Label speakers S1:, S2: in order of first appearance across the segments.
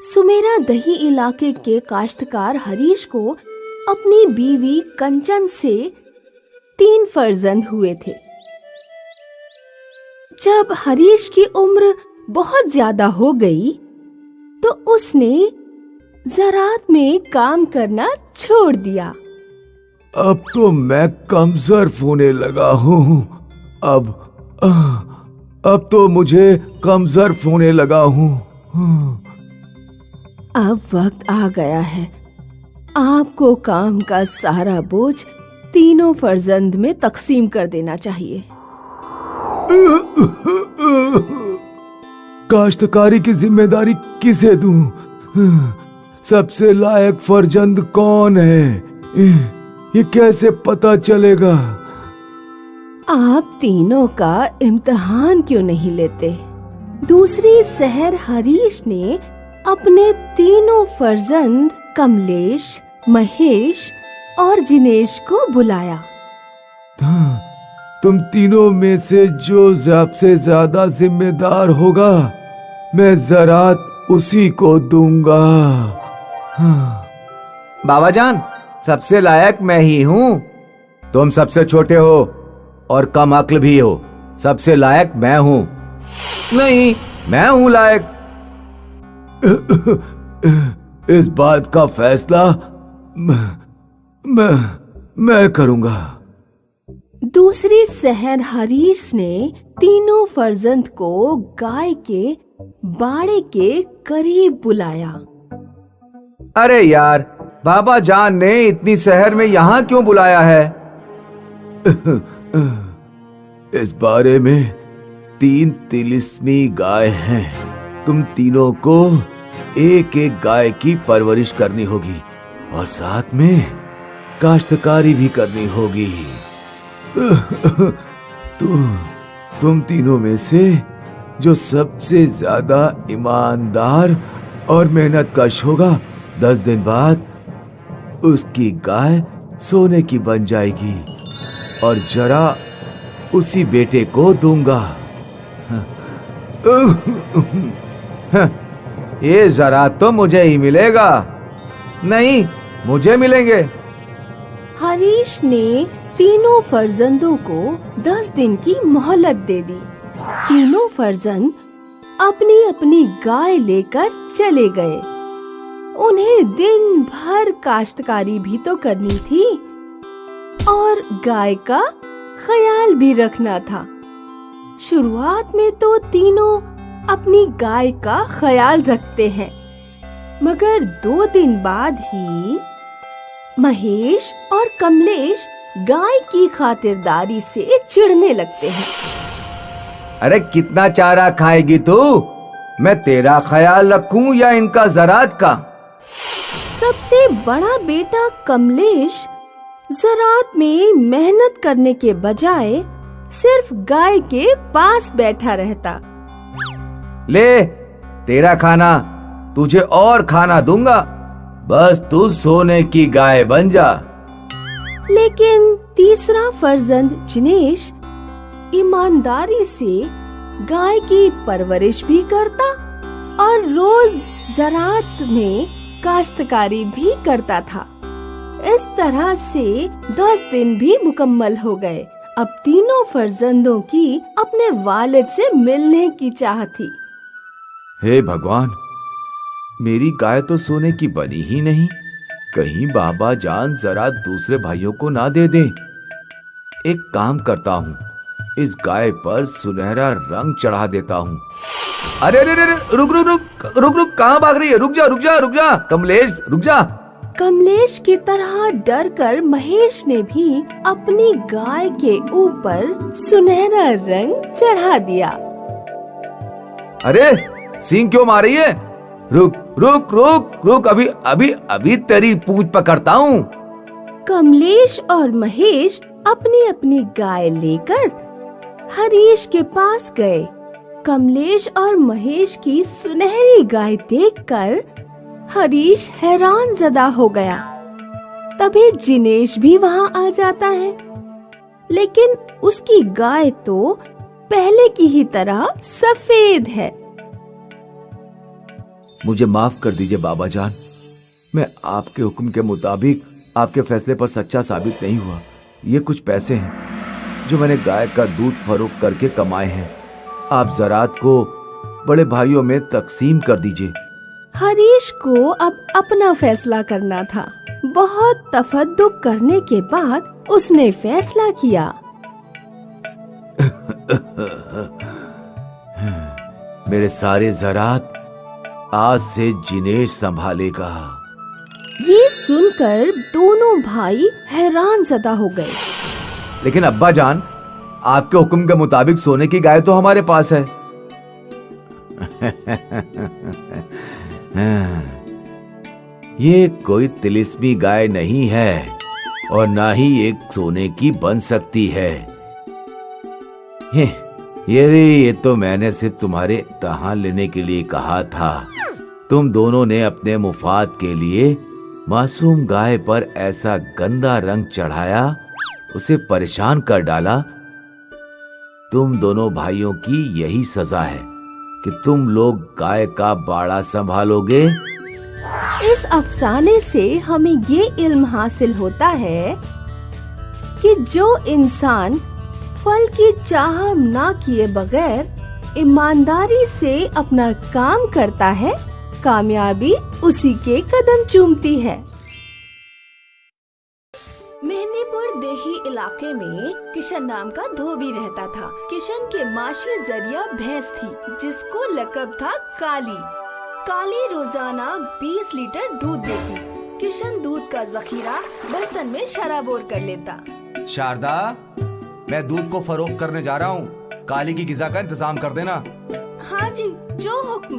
S1: सुमेरा दही इलाके के काश्तकार हरीश को अपनी बीवी कंचन से 3 फर्जंद हुए थे। जब हरीश की उम्र बहुत ज्यादा हो गई तो उसने ज़रात में काम करना छोड़ दिया।
S2: अब तो मैं कमजोर होने लगा हूँ। अब तो मुझे कमजोर होने लगा हूँ।
S1: अब वक्त आ गया है, आपको काम का सारा बोझ 3 फर्जंद में तकसीम कर देना चाहिए।
S2: काश्तकारी की जिम्मेदारी किसे दूं? सबसे लायक फर्जंद कौन है? ये कैसे पता चलेगा?
S1: आप तीनों का इम्तिहान क्यों नहीं लेते? दूसरी शहर हरीश ने अपने 3 फर्जंद कमलेश, महेश और जिनेश को बुलाया।
S2: तुम तीनों में से जो सबसे ज्यादा जिम्मेदार होगा, मैं ज़रात उसी को दूंगा।
S3: बाबा जान, सबसे लायक मैं ही हूँ। तुम सबसे छोटे हो और कम अक्ल भी हो। सबसे लायक मैं हूँ। नहीं, मैं हूँ लायक।
S2: इस बात का फैसला मैं करूंगा।
S1: दूसरी शहर हरीश ने 3 फर्जंद को गाय के बाड़े के करीब बुलाया।
S3: अरे यार, बाबा जान ने इतनी शहर में यहाँ क्यों बुलाया है?
S2: इस बारे में 3 तिलिस्मी गाय हैं। तुम तीनों को एक एक गाय की परवरिश करनी होगी और साथ में काश्तकारी भी करनी होगी। तुम तीनों में से जो सबसे ज्यादा ईमानदार और मेहनतकश होगा, 10 दिन बाद उसकी गाय सोने की बन जाएगी और जरा उसी बेटे को दूंगा।
S3: ये जरा तो मुझे ही मिलेगा। नहीं, मुझे मिलेंगे।
S1: हरीश ने 3 फर्जंदों को 10 दिन की मोहलत दे दी। 3 फर्जंद अपनी अपनी गाय लेकर चले गए। उन्हें दिन भर काश्तकारी भी तो करनी थी और गाय का ख्याल भी रखना था। शुरुआत में तो तीनों अपनी गाय का ख्याल रखते हैं, मगर 2 दिन बाद ही महेश और कमलेश गाय की खातिरदारी से चिढ़ने लगते हैं।
S3: अरे कितना चारा खाएगी तू? मैं तेरा ख्याल रखूं या इनका ज़रात का?
S1: सबसे बड़ा बेटा कमलेश ज़रात में मेहनत करने के बजाय सिर्फ गाय के पास बैठा रहता।
S3: ले, तेरा खाना, तुझे और खाना दूंगा। बस तू सोने की गाय बन जा।
S1: लेकिन तीसरा फर्जंद जिनेश ईमानदारी से गाय की परवरिश भी करता और रोज ज़रात में काश्तकारी भी करता था। इस तरह से 10 दिन भी मुकम्मल हो गए। अब तीनों फर्जंदों की अपने वालिद से मिलने की चाह थी।
S2: हे भगवान, मेरी गाय तो सोने की बनी ही नहीं। कहीं बाबा जान जरा दूसरे भाइयों को ना दे दे। एक काम करता हूँ, इस गाय पर सुनहरा रंग चढ़ा देता हूँ।
S3: अरे अरे अरे, रुक रुक रुक रुक रुक, कहाँ भाग रही है? रुक जा रुक जा रुक जा, कमलेश रुक जा।
S1: कमलेश की तरह डरकर महेश ने भी अपनी गाय के ऊपर सुनहरा रंग चढ़ा दिया।
S3: अरे सींग क्यों मार रही है? रुक रुक रुक रुक, अभी अभी अभी तेरी पूंछ पकड़ता हूँ।
S1: कमलेश और महेश अपनी अपनी गाय लेकर हरीश के पास गए। कमलेश और महेश की सुनहरी गाय देखकर हरीश हैरान ज़दा हो गया। तभी जिनेश भी वहाँ आ जाता है, लेकिन उसकी गाय तो पहले की ही तरह सफेद है।
S2: मुझे माफ कर दीजिए बाबा जान। मैं आपके हुक्म के मुताबिक आपके फैसले पर सच्चा साबित नहीं हुआ। ये कुछ पैसे हैं जो मैंने गाय का दूध फरोख्त करके कमाए हैं। आप ज़रात को बड़े भाइयों में तकसीम कर दीजिए।
S1: हरीश को अब अपना फैसला करना था। बहुत तफद्दुक करने के बाद उसने फैसला किया।
S2: मेरे सारे ज़रात आज से जिनेश संभालेगा।
S1: ये सुनकर दोनों भाई हैरान ज़दा हो गए।
S2: लेकिन अब्बा जान, आपके हुक्म के मुताबिक सोने की गाय तो हमारे पास है। ये कोई तिलिस्मी गाय नहीं है और ना ही एक सोने की बन सकती है। ये तो मैंने सिर्फ तुम्हारे इम्तिहान लेने के लिए कहा था। तुम दोनों ने अपने मुफाद के लिए मासूम गाय पर ऐसा गंदा रंग चढ़ाया, उसे परेशान कर डाला। तुम दोनों भाइयों की यही सजा है कि तुम लोग गाय का बाड़ा संभालोगे।
S1: इस अफसाने से हमें ये इल्म हासिल होता है कि जो इंसान फल की चाह ना किए बगैर ईमानदारी से अपना काम करता है, कामयाबी उसी के कदम चूमती है। मेहंदीपुर देही इलाके में किशन नाम का धोबी रहता था। किशन के माशी जरिया भैंस थी जिसको लकब था काली। काली रोजाना 20 लीटर दूध देती। किशन दूध का जखीरा बर्तन में शराबोर कर लेता।
S3: शारदा, मैं दूध को फरोख्त करने जा रहा हूँ, काली की गिज़ा का इंतजाम कर देना।
S1: हाँ जी, जो हुक्म।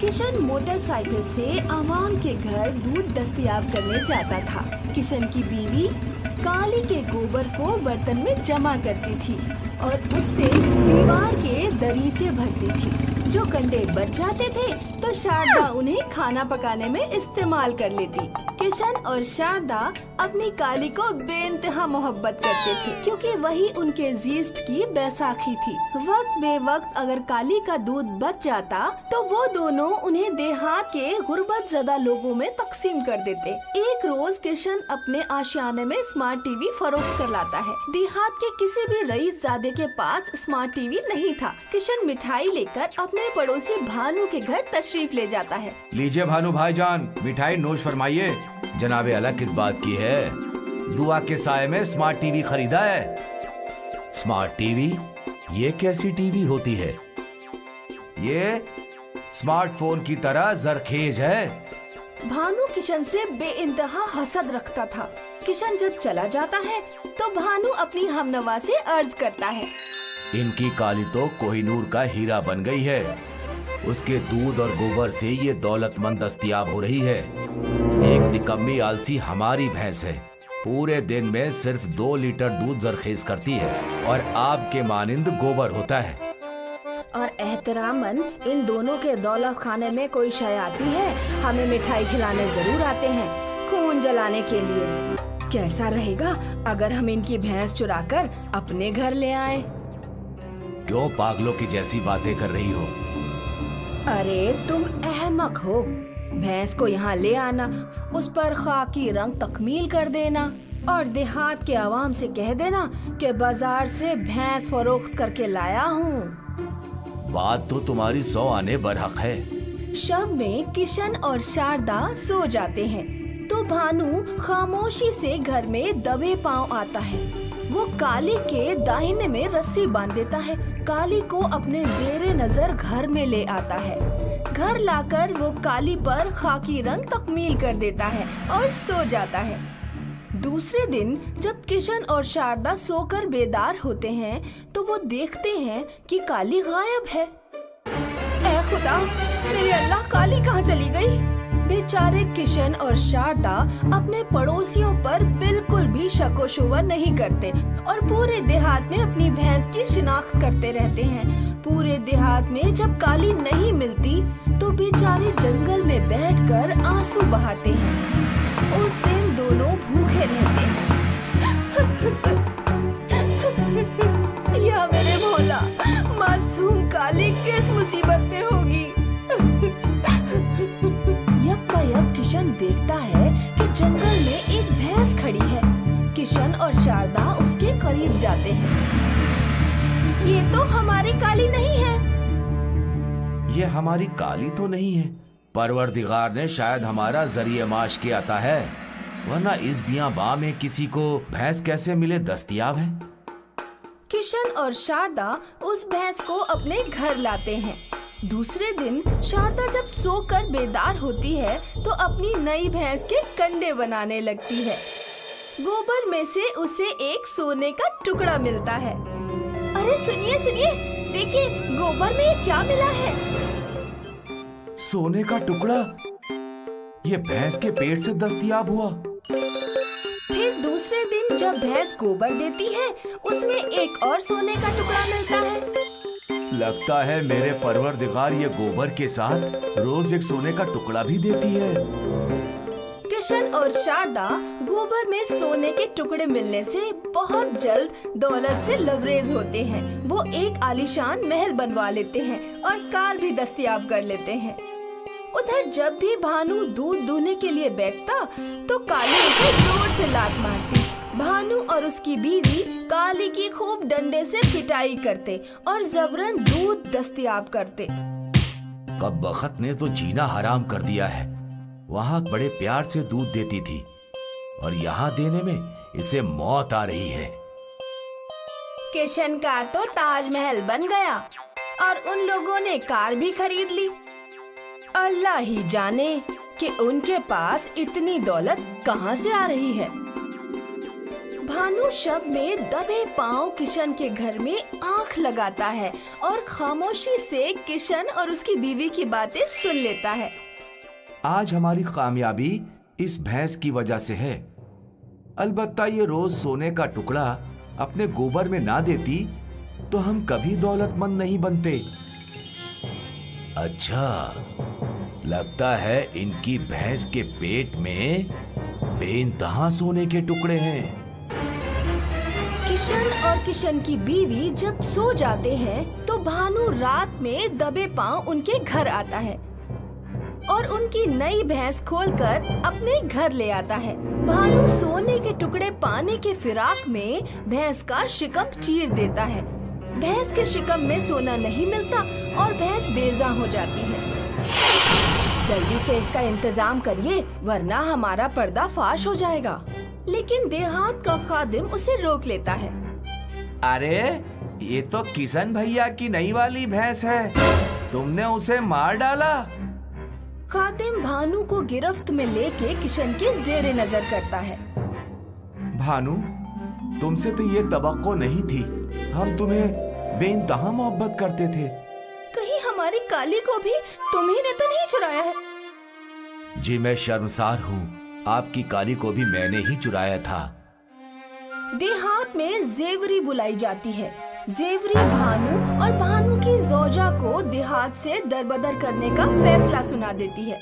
S1: किशन मोटरसाइकिल से आवाम के घर दूध दस्तयाब करने जाता था। किशन की बीवी काली के गोबर को बर्तन में जमा करती थी और उससे दीवार के दरीचे भरती थी। जो कंडे बच जाते थे तो शारदा उन्हें खाना पकाने में इस्तेमाल कर लेती। किशन और शारदा अपनी काली को बेइंतहा मोहब्बत करते थे क्योंकि वही उनके जीस्त की बैसाखी थी। वक्त बेवक्त अगर काली का दूध बच जाता तो वो दोनों उन्हें देहात के गुर्बत ज़दा लोगों में तकसीम कर देते। एक रोज किशन अपने आशियाने में स्मार्ट टीवी फरोख्त कर लाता है। देहात के किसी भी रईस ज़ादे के पास स्मार्ट टीवी नहीं था। किशन मिठाई लेकर अपने पड़ोसी भानु के घर तशरीफ ले जाता है।
S3: लीजिए भानु भाईजान, मिठाई नोश फरमाइए। जनाबे आला किस बात की है? दुआ के साए में स्मार्ट टीवी खरीदा है। Smart TV? ये कैसी टीवी होती है? ये स्मार्टफोन की तरह जरखेज है।
S1: भानु किशन से बेइंतहा हसद रखता था। किशन जब चला जाता है तो भानु अपनी हमनवा से अर्ज करता है,
S3: इनकी काली तो कोहिनूर का हीरा बन गई है। उसके दूध और गोबर से ये दौलतमंद दस्तयाब हो रही है। एक निकम्मी आलसी हमारी भैंस है, पूरे दिन में सिर्फ 2 लीटर दूध जरखेज करती है और आपके मानिंद गोबर होता है।
S1: और एहतरामन इन दोनों के दौलत खाने में कोई शय आती है, हमें मिठाई खिलाने जरूर आते हैं, खून जलाने के लिए। कैसा रहेगा अगर हम इनकी भैंस चुराकर अपने घर ले आए?
S3: क्यों पागलों की जैसी बातें कर रही हो?
S1: अरे तुम अहमक हो। भैंस को यहाँ ले आना, उस पर खाकी रंग तकमील कर देना और देहात के आवाम से कह देना कि बाजार से भैंस फरोख्त करके लाया हूँ।
S3: बात तो तुम्हारी 100 आने बरहक है।
S1: शब में किशन और शारदा सो जाते हैं तो भानु खामोशी से घर में दबे पांव आता है। वो काली के दाहिने में रस्सी बांध देता है। काली को अपने जेरे नजर घर में ले आता है। घर लाकर वो काली पर खाकी रंग तकमील कर देता है और सो जाता है। दूसरे दिन जब किशन और शारदा सोकर बेदार होते हैं तो वो देखते हैं कि काली गायब है। ऐ खुदा, मेरे अल्लाह, काली कहाँ चली गई? बेचारे किशन और शारदा अपने पड़ोसियों पर बिल्कुल भी शको शुबा नहीं करते और पूरे देहात में अपनी भैंस की शिनाख्त करते रहते हैं। पूरे देहात में जब काली नहीं मिलती तो बेचारे जंगल में बैठकर आंसू बहाते हैं। उस दिन दोनों भूखे रहते हैं। या मेरे भोला, मासूम काली किस मुसीबत में होगी? जाते हैं। ये तो हमारी काली नहीं है।
S3: ये हमारी काली तो नहीं है, परवरदिगार ने शायद हमारा जरिए माश किया था है, वरना इस बियाबान में किसी को भैंस कैसे मिले दस्तयाब है।
S1: किशन और शारदा उस भैंस को अपने घर लाते हैं। दूसरे दिन शारदा जब सोकर बेदार होती है तो अपनी नई भैंस के कंडे बनाने लगती है। गोबर में से उसे एक सोने का टुकड़ा मिलता है। अरे सुनिए सुनिए, देखिए गोबर में क्या मिला है।
S3: सोने का टुकड़ा? ये भैंस के पेट से दस्तयाब हुआ।
S1: फिर दूसरे दिन जब भैंस गोबर देती है, उसमें एक और सोने का टुकड़ा मिलता है।
S3: लगता है मेरे परवरदिगार ये गोबर के साथ रोज एक सोने का टुकड़ा भी देती है।
S1: किशन और शारदा गोबर में सोने के टुकड़े मिलने से बहुत जल्द दौलत से लबरेज होते हैं। वो एक आलीशान महल बनवा लेते हैं और कार भी दस्तयाब कर लेते हैं। उधर जब भी भानु दूध दूहने के लिए बैठता तो काली उसे जोर से लात मारती। भानु और उसकी बीवी काली की खूब डंडे से पिटाई करते और जबरन दूध दस्तयाब करते।
S3: कब बखत ने तो जीना हराम कर दिया है। वहाँ बड़े प्यार से दूध देती थी और यहाँ देने में इसे मौत आ रही है।
S1: किशन का तो ताजमहल बन गया और उन लोगों ने कार भी खरीद ली। अल्लाह ही जाने कि उनके पास इतनी दौलत कहाँ से आ रही है। भानु शब में दबे पांव किशन के घर में आंख लगाता है और खामोशी से किशन और उसकी बीवी की बातें सुन लेता है।
S3: आज हमारी कामयाबी इस भैंस की वजह से है। अलबत्ता ये रोज सोने का टुकड़ा अपने गोबर में ना देती तो हम कभी दौलतमंद नहीं बनते। अच्छा, लगता है इनकी भैंस के पेट में बेइंतहा सोने के टुकड़े हैं।
S1: किशन और किशन की बीवी जब सो जाते हैं तो भानु रात में दबे पांव उनके घर आता है और उनकी नई भैंस खोलकर अपने घर ले आता है। भानु सोने के टुकड़े पाने के फिराक में भैंस का शिकम चीर देता है। भैंस के शिकम में सोना नहीं मिलता और भैंस बेजा हो जाती है। जल्दी से इसका इंतजाम करिए वरना हमारा पर्दा फाश हो जाएगा। लेकिन देहात का खादिम उसे रोक लेता है।
S3: अरे ये तो किशन भैया की नई वाली भैंस है, तुमने उसे मार डाला।
S1: खादिम भानु को गिरफ्त में लेके किशन के जेरे नजर करता है।
S3: भानु, तुमसे तो ये तवक्को नहीं थी। हम तुम्हें बेइंतहा मोहब्बत करते थे।
S1: कहीं हमारी काली को भी तुम्ही ने तो नहीं चुराया है?
S3: जी मैं शर्मसार हूँ, आपकी काली को भी मैंने ही चुराया था।
S1: देहात में जेवरी बुलाई जाती है। जेवरी भानु और भानु की जोजा को देहात से दरबदर करने का फैसला सुना देती है।